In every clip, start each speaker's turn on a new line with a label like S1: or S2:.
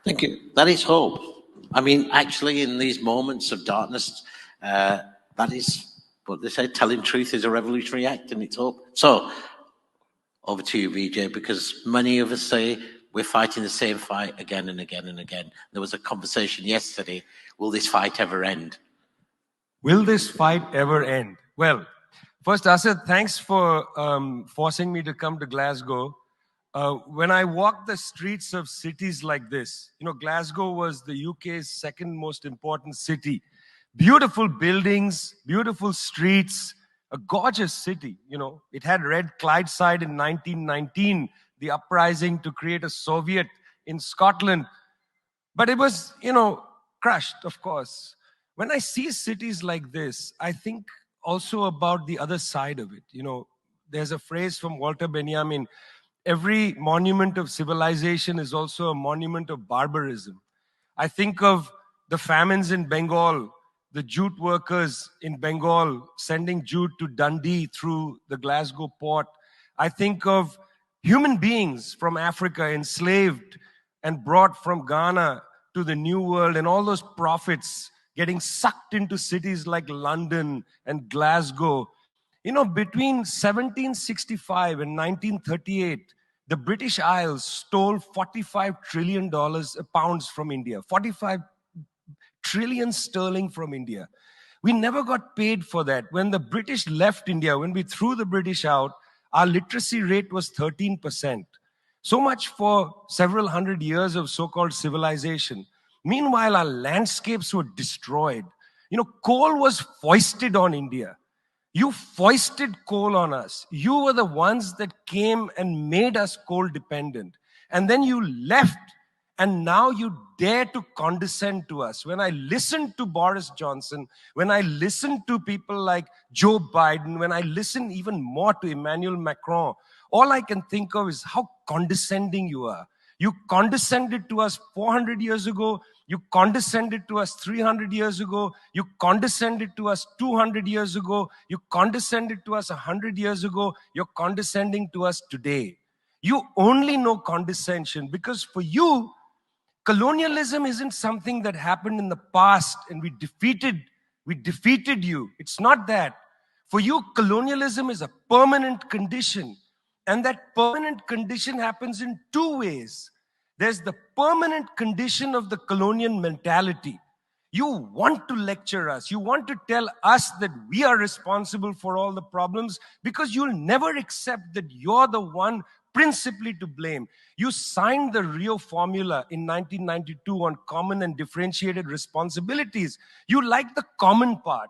S1: Thank you. That is hope. I mean, actually, in these moments of darkness, that is what they say, telling truth is a revolutionary act, and it's hope. So, over to you, VJ, because many of us say we're fighting the same fight again and again and again. There was a conversation yesterday, will this fight ever end?
S2: Will this fight ever end? Well, first, Asad, thanks for forcing me to come to Glasgow. When I walk the streets of cities like this, Glasgow was the UK's second most important city. Beautiful buildings, beautiful streets, a gorgeous city. It had Red Clydeside in 1919, the uprising to create a Soviet in Scotland. But it was, crushed, of course. When I see cities like this, I think also about the other side of it. There's a phrase from Walter Benjamin: every monument of civilization is also a monument of barbarism. I think of the famines in Bengal, the jute workers in Bengal sending jute to Dundee through the Glasgow port. I think of human beings from Africa enslaved and brought from Ghana to the New World, and all those prophets getting sucked into cities like London and Glasgow. Between 1765 and 1938, the British Isles stole $45 trillion pounds from India, 45 trillion sterling from India. We never got paid for that. When the British left India, when we threw the British out, our literacy rate was 13%. So much for several hundred years of so-called civilization. Meanwhile, our landscapes were destroyed. Coal was foisted on India. You foisted coal on us. You were the ones that came and made us coal dependent. And then you left, and now you dare to condescend to us. When I listen to Boris Johnson, when I listen to people like Joe Biden, when I listen even more to Emmanuel Macron, all I can think of is how condescending you are. You condescended to us 400 years ago. You condescended to us 300 years ago. You condescended to us 200 years ago. You condescended to us 100 years ago. You're condescending to us today. You only know condescension because for you, colonialism isn't something that happened in the past and we defeated you. It's not that. For you, colonialism is a permanent condition. And that permanent condition happens in two ways. There's the permanent condition of the colonial mentality. You want to lecture us. You want to tell us that we are responsible for all the problems because you'll never accept that you're the one principally to blame. You signed the Rio Formula in 1992 on common and differentiated responsibilities. You like the common part.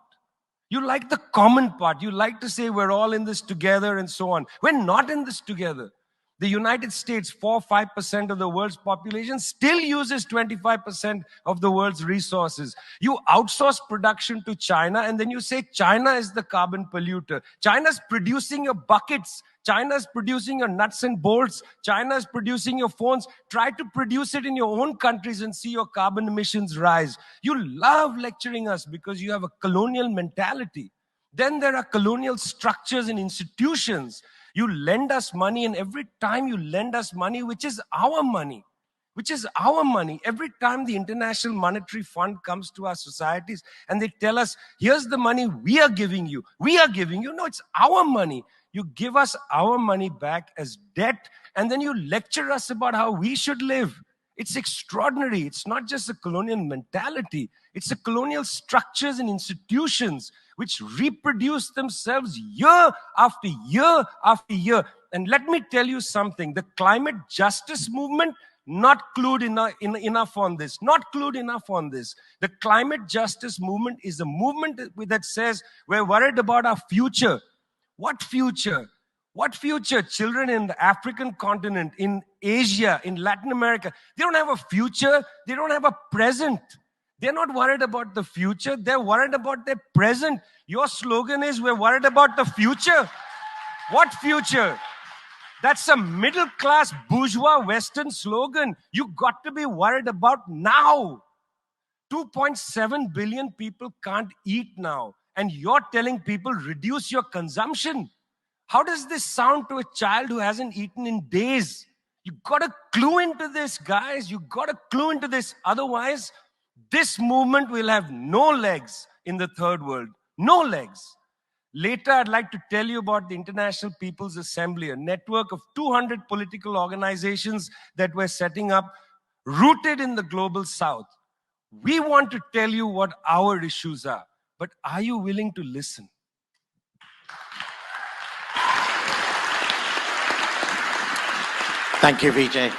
S2: You like the common part. You like to say we're all in this together and so on. We're not in this together. The United States, 4-5% of the world's population, still uses 25% of the world's resources. You outsource production to China, and then you say China is the carbon polluter. China's producing your buckets. China's producing your nuts and bolts. China's producing your phones. Try to produce it in your own countries and see your carbon emissions rise. You love lecturing us because you have a colonial mentality. Then there are colonial structures and institutions. You lend us money, and every time you lend us money, which is our money, every time the International Monetary Fund comes to our societies and they tell us, here's the money we are giving you. No, it's our money. You give us our money back as debt, and then you lecture us about how we should live. It's extraordinary. It's not just a colonial mentality. It's the colonial structures and institutions which reproduce themselves year after year after year. And let me tell you something. The climate justice movement, not clued enough on this. Not clued enough on this. The climate justice movement is a movement that says we're worried about our future. What future? What future? Children in the African continent, in Asia, in Latin America, they don't have a future. They don't have a present. They're not worried about the future. They're worried about their present. Your slogan is, we're worried about the future. What future? That's a middle-class bourgeois Western slogan. You got to be worried about now. 2.7 billion people can't eat now. And you're telling people, reduce your consumption. How does this sound to a child who hasn't eaten in days? You got to clue into this, guys. You got to clue into this. Otherwise, this movement will have no legs in the third world. No legs. Later, I'd like to tell you about the International People's Assembly, a network of 200 political organizations that we're setting up, rooted in the global south. We want to tell you what our issues are, but are you willing to listen?
S1: Thank you, Vijay.